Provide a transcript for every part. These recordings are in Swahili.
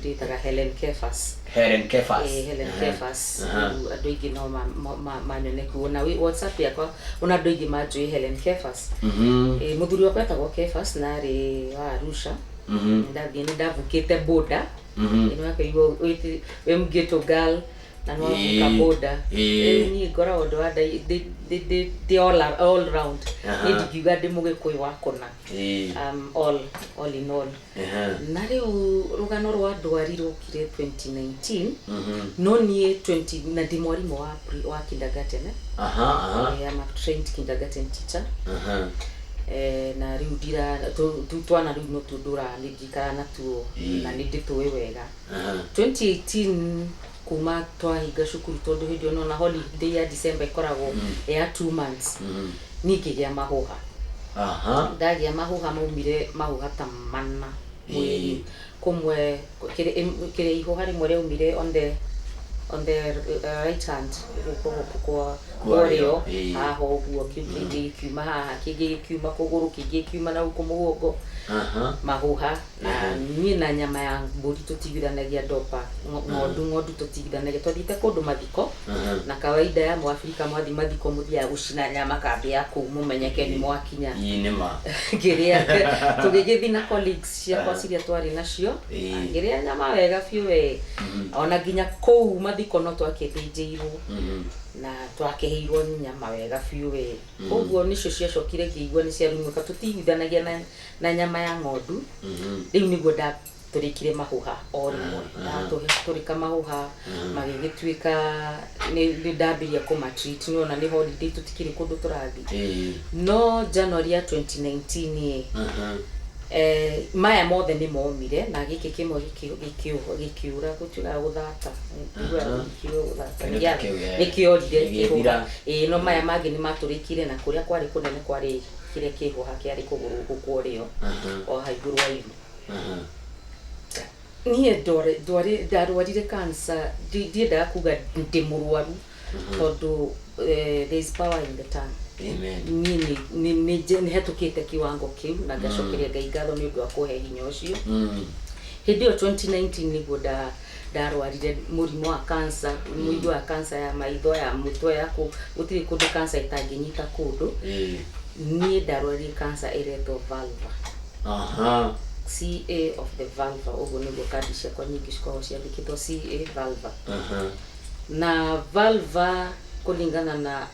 nditaga Helen Kefas. Helen Kefas. Helen Kefas. Andũ aingĩ no manyone kuona WhatsApp yakwa ona andũ aingĩ manjũĩ Helen Kefas. Mũthuri wakwa etagwo Kefas na arĩ wa Arusha. Ndathiĩ ndavukĩte border. Ino yake iwo we mgeto girl na no avuka border. Ni ngora ũndũ wa they all round. Ndikiuga ndĩ mũgĩkũyũ wa kũna. All in all. Na rĩu rũgano rwa ndwari rũkire 2019. No niĩ 20 na ndĩ mwarimũ wa kindergarten. I'm a trained kindergarten teacher. Na rĩu ndira twana rĩu no tũndũra nĩndikana tuo na nĩndĩtũĩ wega. 2018 kuma twahinga cukuru tondũ hĩndĩ ĩno na holiday ya December ikoragwo ya 2 months. Ningĩgĩa mahũha. Ndagĩa mahũha maumire mahũha ta mana. Kumwe kĩrĩa ihũha rĩmwe rĩaumire on the right hand kwa warĩo haha ũguo kĩngĩ kiuma haha kĩngĩ kiuma kũgũrũ kĩngĩ kiuma na gũkũ mũgongo mahũha. Niĩ na nyama ya mbũri tũtigithanagia ndopa ng'ondu tũtigithanagia twathiĩte kũndũ mathiko na kawaida ya Mũafrika mwathi mathiko mũthiaga gũcina nyama kambĩ kũu mũmenyeke nĩ mwakinya ngĩrĩa tũgĩgĩthiĩ na colleagues ciakwa ciria twarĩ nacio ngĩrĩa nyama wega biũ we ona nginya kũu mathiko no twakĩthĩnjĩirwo na twakĩheirwo nyama wega biũ we ũguo nĩcio ciacokire ngĩigua nĩ ciarumũka tũtigithanagia na nyama ya ng'ondu. Rĩu nĩguo tũrĩkire mahũha o rĩmwe na tũrĩka mahũha magĩgĩtuĩka nĩ ndambĩrĩria kũmatreat nĩ ona nĩ holiday tũtikĩrĩ kũndũ tũrathiĩ. No January ya 2019 maya mothe nĩ momire na gĩkĩ kĩmwe gĩkiura gũtiga gũthata nĩkĩorire kĩhũha. No maya mangĩ nĩ matũrĩkire na kũrĩa kwarĩ kũnene kwarĩ kĩrĩa kĩhũha kĩarĩ kũgũrũ gũkũ rĩo o haigũrũ wa iru. Niĩ ndarwarire cancer ndiendaga kuga ndĩ mũrwaru tondũ there is power in the tongue. Nĩ hetũkĩte kiwango kĩu na ngacokeria Ngai ngatho nĩ ũndũ wa kũhe hinya ũcio. Hĩndĩ ĩyo 2019 nĩguo ndarwarire mũrimũ wa cancer, mũrimũ wa cancer ya maitho ya mũtwe ya gũtirĩ kũndũ cancer ĩtangĩnyita kũndũ. Niĩ ndarwarire cancer ĩretwo vulva. CA of the vulva ũguo nĩguo kandi ciakwa nyingĩ cikoragwo ciandĩkĩtwo CA vulva. Na vulva kulingana na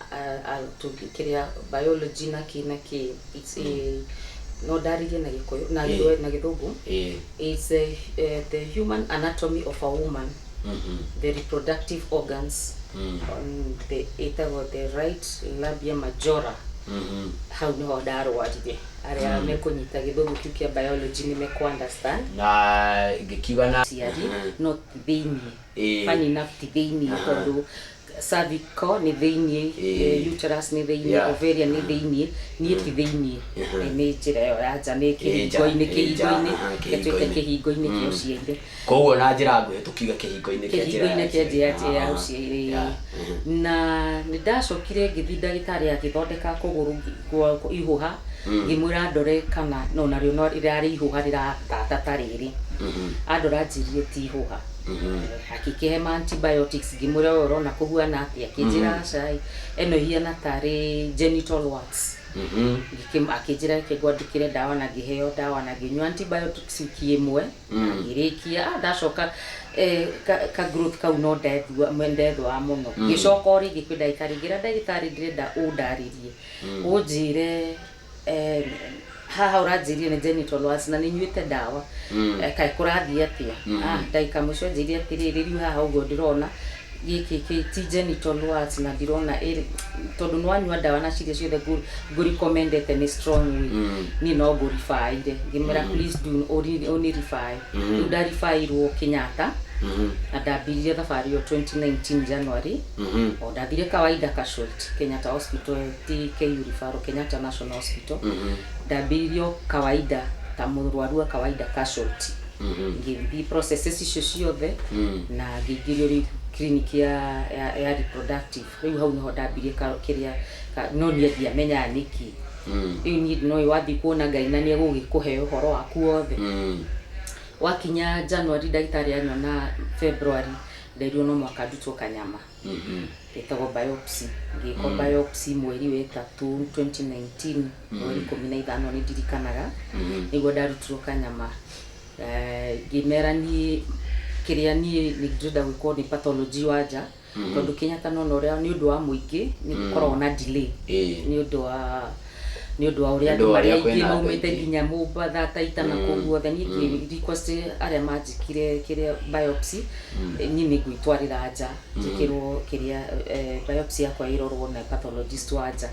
kĩrĩa biology na kĩ it's a no daririe na Gĩkũyũ na Gĩthũngũ. It's the human anatomy of a woman. The reproductive organs on the right labia majora. Hau niho ndarwarire arĩa mekũnyita Gĩthũngũ kĩu kĩa biology nĩ understand na ngĩkiuga na not thĩinĩ funny enough ti thĩinĩ tondũ cervical nĩ thĩinĩ uterus nĩ thĩinĩ ovarian nĩ thĩinĩ niĩ ti thĩinĩ nĩ njĩra ĩyo ya nja nĩ kĩhingo-inĩ gĩtuĩke kĩhingo-inĩ kĩa ũciari. Koguo na njĩra nguhĩ tũkiuga kĩhingo-inĩ kĩa njĩra ya ũciari. Na nĩ ndacokire ngĩthiĩ ndagĩtarĩ agĩthondeka kũgũrũ ihũha ngĩmwĩra ndore kana no narĩo no rĩrarĩ ihũha rĩratata ta rĩrĩ andora njĩrire ti ihũha. Akĩkĩhe antibiotics ngĩmwĩra we ũrona kũhuana atĩa akĩnjĩra cai ĩno hiana tarĩ genital warts. Akĩnjĩra ngwandĩkĩre ndawa na ngĩheo ndawa na ngĩnyua antibiotics wiki ĩmwe ngĩrĩkia ndacoka ka growth kau no ndethũa mũno. Ngĩcoka o rĩngĩ kwĩ ndagĩtarĩ ngĩra ndagĩtarĩ ndĩrenda ũndarĩrie ũnjĩre haha ũranjĩrire nĩ genital warts na nĩ nyuĩte ndawa kaĩ kũrathiĩ atĩa. Ndagĩka mũico njĩrire atĩrĩrĩ rĩu haha ũguo ndĩrona gĩkĩ ti genital warts na ndĩrona tondũ nĩwanyua ndawa na ciria ciothe ngũrecommendete nĩ strong niĩ no ngũribaire ngĩmwĩra please do only refer. Rĩu ndaribairwo Kenyatta na ndambĩrĩire thabarĩ yo 2019 January o ndathire kawaida casualty Kenyatta Hospital ti KU referral Kenyatta National Hospital. Ndambĩrĩirio kawaida ta mũrwaru wa kawaida casualty ngĩthiĩ processes icio ciothe na ngĩingĩrio clinic ya reproductive. Rĩu hau niho ndambirie kĩrĩa no niĩ ndiamenya nĩkĩ. Rĩu niĩ no wathiĩ kuona Ngai na nĩ egũgĩkũhe ũhoro waku wothe. wakinya January ndagitari anyona February nderio no mwaka ndutwo kanyama itago biopsy ngiko biopsy mweri wa 3 2019 mweri 15 ni ndirikanaga niguo ndarutwo kanyama ngimera ni kiria ni ndirenda gwikwo ni pathology wanja tondu Kenyatta no uria ni undu wa muingi ni gukorwo na delay ni undu wa uria andu maria ingi maumite nginya Mombatha Taita na koguo then ni request aria majikire kiria biopsy ni ngwitwarira nja njikirwo kiria biopsy yakwa irorwo na pathologist wanja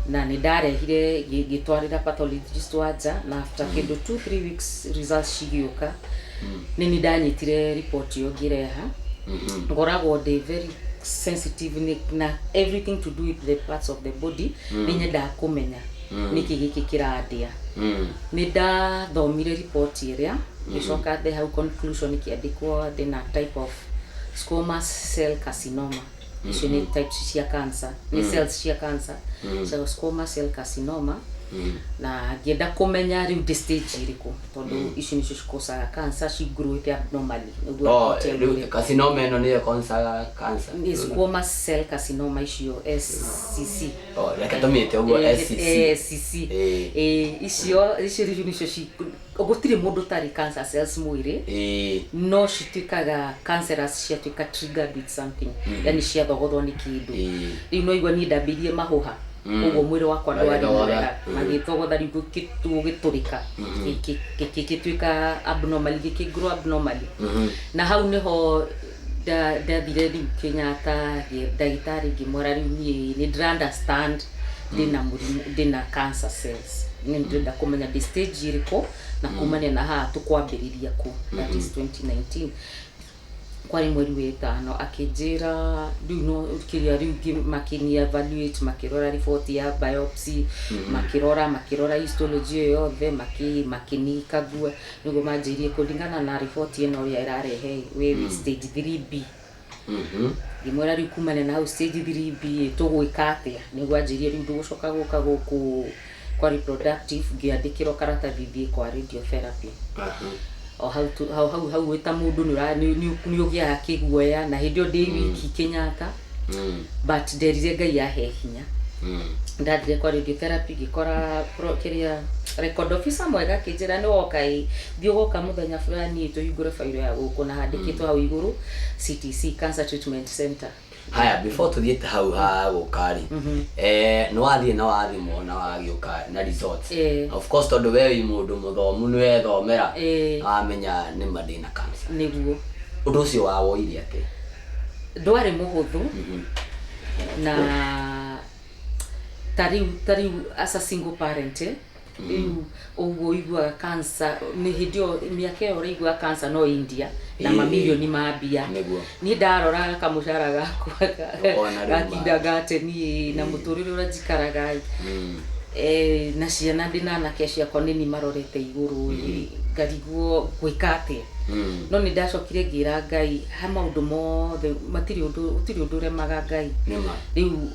na ni ndarehire ngitwarira pathologist wanja na after kindu 2-3 weeks results cigioka ni ndanyitire report yo ngireha ngoragwo very sensitive na everything to do with the parts of the body ni nyenda kumenya niki giki kiradia ni ndathomire report iria gicoka the how conclusion kiandikwo na type of squamous cell carcinoma icio ni types cia cancer ni cells cia cancer so squamous cell carcinoma na ngenda kumenya riu stage iriku tondu icio nicio cikosaga cancer ci grow abnormally carcinoma eno ni cancer ni squamous cell carcinoma icio SCC reke tumite uguo SCC icio nicio ci gutire mundu tari cancer cells mwiri no cituikaga cancerous ciatuika triggered with something yani ciathogothwo ni kindu riu no igwa ni ndambirie mahuha uguo mwiri wakwa ndwari mwega magithogotha riu giturika gituika abnormally gikigrow abnormally na hau niho ndathire riu Kenyatta ndagitari ngimwara riu ni understand dina cancer cells ni ndenda kumenya the stage iriko na kumanya na ha tukwambiriria ku that is 2019 kwari mweri wa 5 akijira riu no kiria riu makini evaluate makirora report ya biopsy makirora histology yothe makini kagua nigo manjirie kulingana na report eno ya irarehe we stage 3B ngimwera riu kumane na stage 3B tugwika atia nigo anjirie riu ndugucoka guka guku kwa reproductive ngiandikirwo karatathi thie kwa radiotherapy o how weta mundu ni ugia kiguoya na hindio ndi wiki Kenyatta but derire Ngai ahe hinya ndathire kwa radiotherapy gikora kiria record officer mwega kijira ni wokai thiogoka muthenya fulani tuhingure failo ya guku na handikitwo hau iguru CTC Cancer Treatment Center. Haya before tuthiete hau ha gukari no wathie na wathimo na wagiuka na results of course tondu we mundu muthomu ni wethomera amenya ni madina cancer niguo undu ucio wa woire ati ndwari muhuthu na tari as a single parent uguo igua cancer ni hindio miaka yo igua cancer no India na mamilioni mabia ni ndarora kamushara gakwa gakindaga ni na muturire urajikaraga na ciana ndina na keshia konini marorete iguru ngariguo gwikate no ni ndacokire ngira Ngai ha maundu mothe matiri undu remaga Ngai riu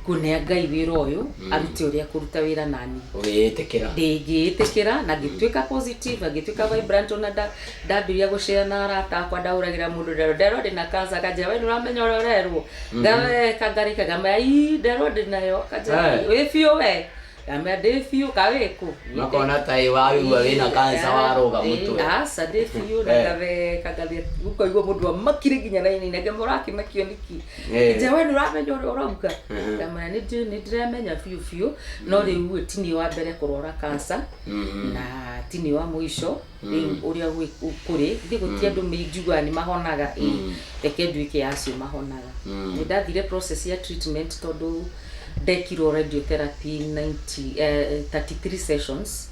kunea Ngai wira uyu arute uria kuruta wira nani ngiitikira na ngituika positive ngituika vibrant na ndabiria gushare na arata akwa ndauragira mundu ndero ndina cancer kaja we nuramenya urerwo ngawe kangarika gama ndero ndinayo kaja we fio we Kama defiu kaweku. Makona tai wawi wina kansa waroga mutwe. Asa defiu na kave kagabe uko igo mundu makire ginya na ini nege moraki makio niki. Je wenu ramenyo orobuka. Kama ni ndiramenya fiu no riu tini wa mbere kurora kansa na tini wa muisho uria kuri ndigutia ndu mijugwa ni mahonaga reke nduike acio mahonaga. Ndathire process ya treatment tondu dekiro radiotherapy 33 sessions.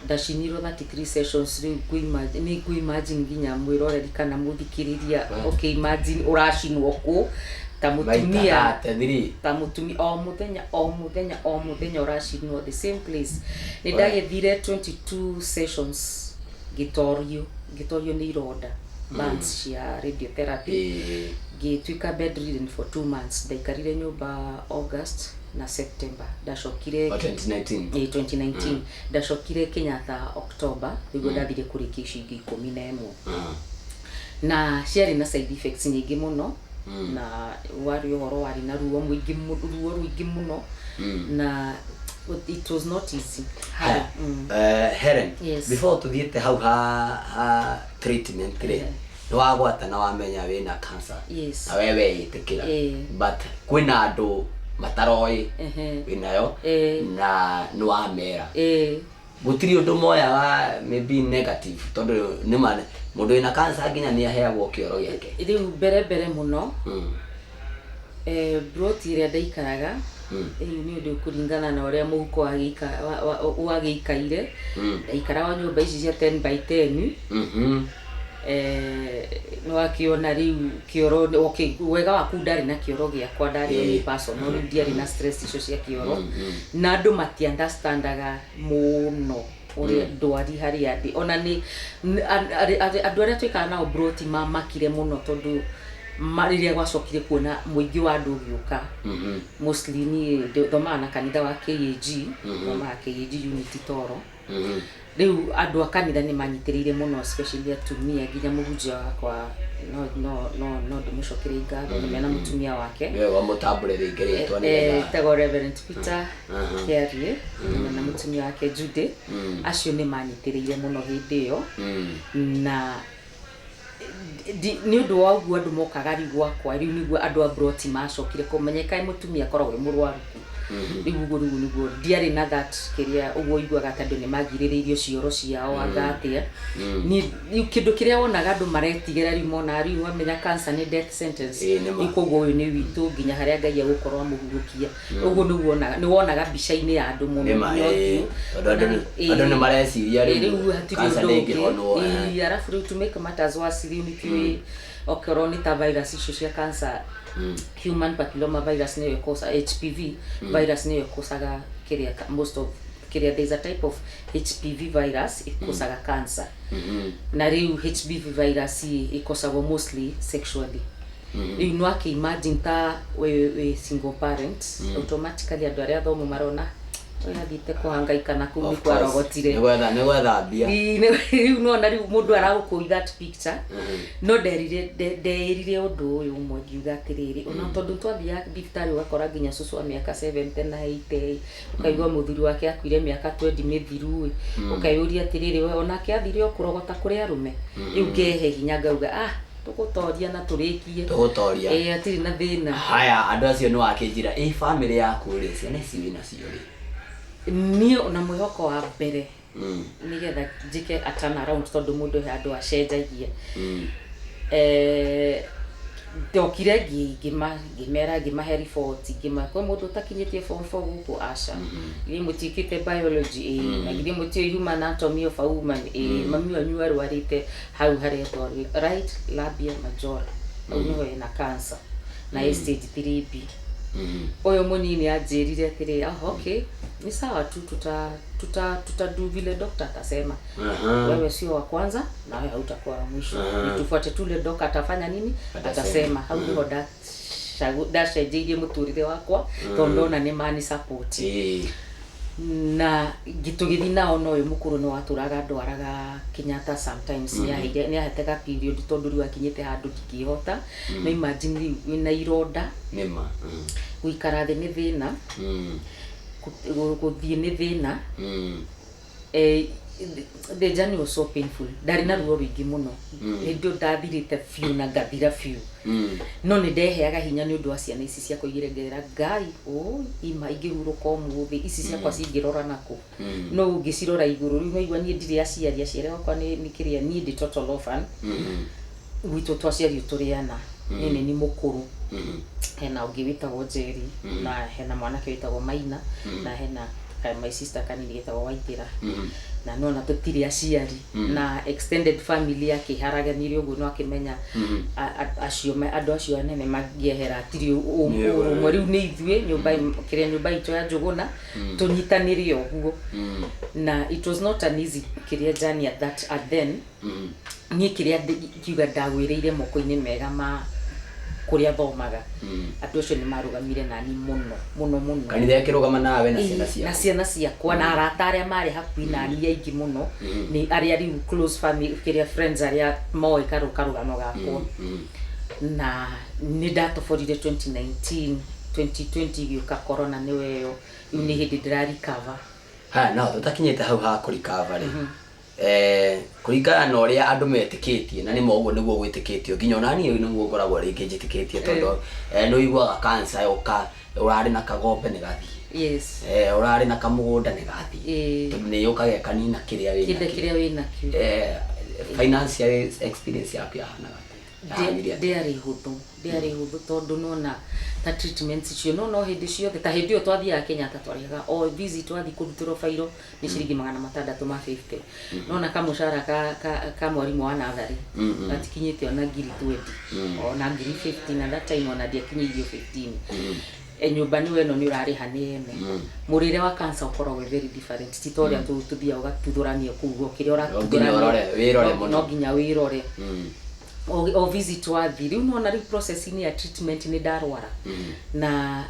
Ndashiniro 33 sessions riu kuimagine nginya mwiro redi kana muthikiriria okay imagine urashinwo ku tamutumia o muthenya urashinwo the same place ndagethire 22 sessions gitorio ni iroda bands cia radiotherapy gituika bedridden for 2 months ndaikarire nyumba August na September ndacokire 2019 ndacokire Kenyatta October niguo ndathire kurikia icunjĩ 11 na ciarĩ na side effects nyingĩ muno na wari uhoro wari na ruo ruingĩ muno na it was not easy. Helen, before tuthiete hau ha treatment kire no wagwata na wamenya wina cancer na wewe itikira but kwina andu mataroi winayo na no wamera gutiri undu moya wa maybe negative tondu ni mane mundu ina cancer nginya ni aheagwo kioro giake riu mbere muno broti iria ndaikaraga ni undu kuringana na uria muhuko wagikaire ndaikaraga nyumba ici cia 10 by 10 no akiona riu kioro wega waku ndari na kioro giakwa ndari ni personal ndari na stress icio cia kioro na andu mati understandaga muno uria ndwari hari andi ona ni andu aria twikana nao broti makire muno tondu mariria gwacokire kuona muingi wa andu giuka mostly ni thomana kanitha wa KAG thomana KAG unity Toro riu andu akanitha ni manyitiriire muno especially atumia nginya muhunjia wakwa no ndimucokire ngatho ni mena mutumia wake wa mutambure ringiritwa ni tego Reverend Peter Kiarie na mutumia wake Jude acio ni manyitiriire muno hindi iyo na ni undu wa uguo andu mokaga ri gwakwa riu niguo andu a broti macokire kumenyeka mutumia koragwo murwaru niguo ndiari na that kiria uguo iguaga tandu ni magiriririo cioro ciao agatia ni kindu kiria wonaga andu maretigera ri mona ri wamenya cancer ni death sentence ikogo uyu ni witu nginya haria Ngai agukorwo amuhurukia uguo ni wonaga bica-ini ya andu muno andu ni mareciria ri cancer ni ngihonwo arafu riu to make matters worse riu ni okorwo ni ta virus icio cia cancer human papilloma virus ni yokosa HPV virus ni yokosaga kiria most of kiria there is a type of HPV virus ikosaga cancer na riu HPV virus ikosagwo mostly sexually you know I imagine ta we single parents automatically andu aria thomo marona yathite kuhangaika na kumi kwa rogotire ni gwethambia riu no na riu mundu aragukui that picture no nderire undu uyu umwe ngiuga atiriri ona tondu twathia thibitarĩ ugakora nginya cucu wa miaka 70 na 80 ukaigua muthuri wake akuire miaka 20 mithiru ukayuria atiriri we ona kiathire okurogota kuri arume riu ngehe hinya ngauga tugutoria na turikie tugutoria atiri na thina haya andu acio ni wakinjira family yaku ri ciana ici wina cio ri ni ona mwihoko wa mbere nigetha njike atana around tondu mundu he andu acenjagia ndokire ngimera report kwa mundu utakinyitie form 4 guku aca ni mutikite biology ngiri mutie human anatomy of a woman mami wanyu arwarite hau haretwo right labia majora no ina cancer na stage 3B oyo munini ajirire atiri okay ni sawa tu tutadu vile doctor atasema wewe sio wa kwanza na wewe hautakuwa wa mwisho tufuate tule doctor atafanya nini atasema how do that shajije muturire wakwa tondona ni mani support na gitugithi nao no uyu mukuru no waturaga ndwaraga Kenyatta sometimes ni ahetega period tondu riu akinyite handu ndikihota no imagine wina ironda nema guikara thi ni thina guthie ni thina the journey was so painful ndari na ruo ruingi muno ndio ndathirite few na ngathira few no ni ndeheaga hinya ni undu wa ciana ici cia kuigerera Ngai ima ingiruruka umuthi ici ciakwa cingirora nako no ungicirora iguru riu no igwa ni ndire aciaria ciere okwa ni kiria ni ndi total orphan gwitu twaciario turiana nene ni mukuru hena ungi witagwo Jerry na hena mwanake witagwo Maina na hena my sister kanini witagwo Waithira na no na tutiri aciari na extended family yake haraganirio uguo no akimenya acio andu acio anene magiehera atiri umwe riu ni ithue nyumba itu ya Njuguna tunyitanirio uguo na it was not an easy career journey at then ni kiria kiuga ndagwiriire moko-ini mega kuria thomaga andu acio ni marugamire nani muno kanitha yakirugama nawe na ciana ciakwa na arata aria mari hakuhi nani aingi muno ni aria riu close family kiria friends aria moe karugano gakwa na ni ndatoborire 2020 giuka corona niwe yo ni hindi ndira recover no tutakinyete hau ha recover kuringana na uria andu metikitie na ni mo uguo niguo gwitikitio nginya onani niguo ngoragwo ringi njitikitie tondu no igwaga cancer yoka urari na kagombe ni gathi yes urari na kamugunda ni gathi tondu ni yokaga kanina kiria wina financial experience yaku yahanaga Diary hudu tondu nona ta treatments icio no hindi ciothe ta hindi twathia Kenyatta twariga o visit twathi kurutiro fairo ni ciringi 650 nona kamushara ka mwarimu wa nathari atikinyite ona ngiri 20 ona ngiri 15 na that time ona ndiakinyirio 15 nyumba ni weno ni urariha ni ene murire wa cancer ukoragwo very different titoria tuthia ugatuthurania kuguo kiria uratuthurania wirore muno nginya wirore o visit wathi riu nona ri process ni ya treatment ni ndarwara na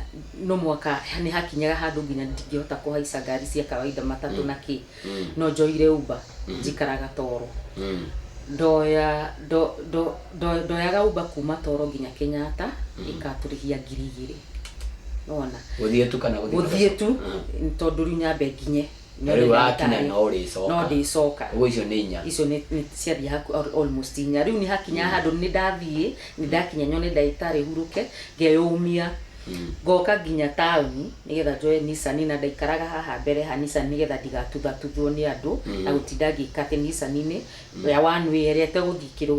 no mwaka ni hakinyaga handu nginya ndingihota kuhaica ngari cia kawaida matatu na ki no joire Uber jikaraga Toro ndoyaga Uber kuma Toro nginya Kenyatta ikaturihia 2,000 nona uthietu kana uthietu tondu riu nyambe nginye riu akinya no ricoka uguo icio ni inya icio ni ciathi haku almost inya riu ni hakinya handu ni ndathie ni ndakinya nyone ndaitari huruke ngeyumia goka nginya town nigetha joe Nissan na ndaikaraga haha mbere ha Nissan nigetha ndigatuthwo ni andu na gutinda ngikate Nissan ni ya one way erete guthikirwa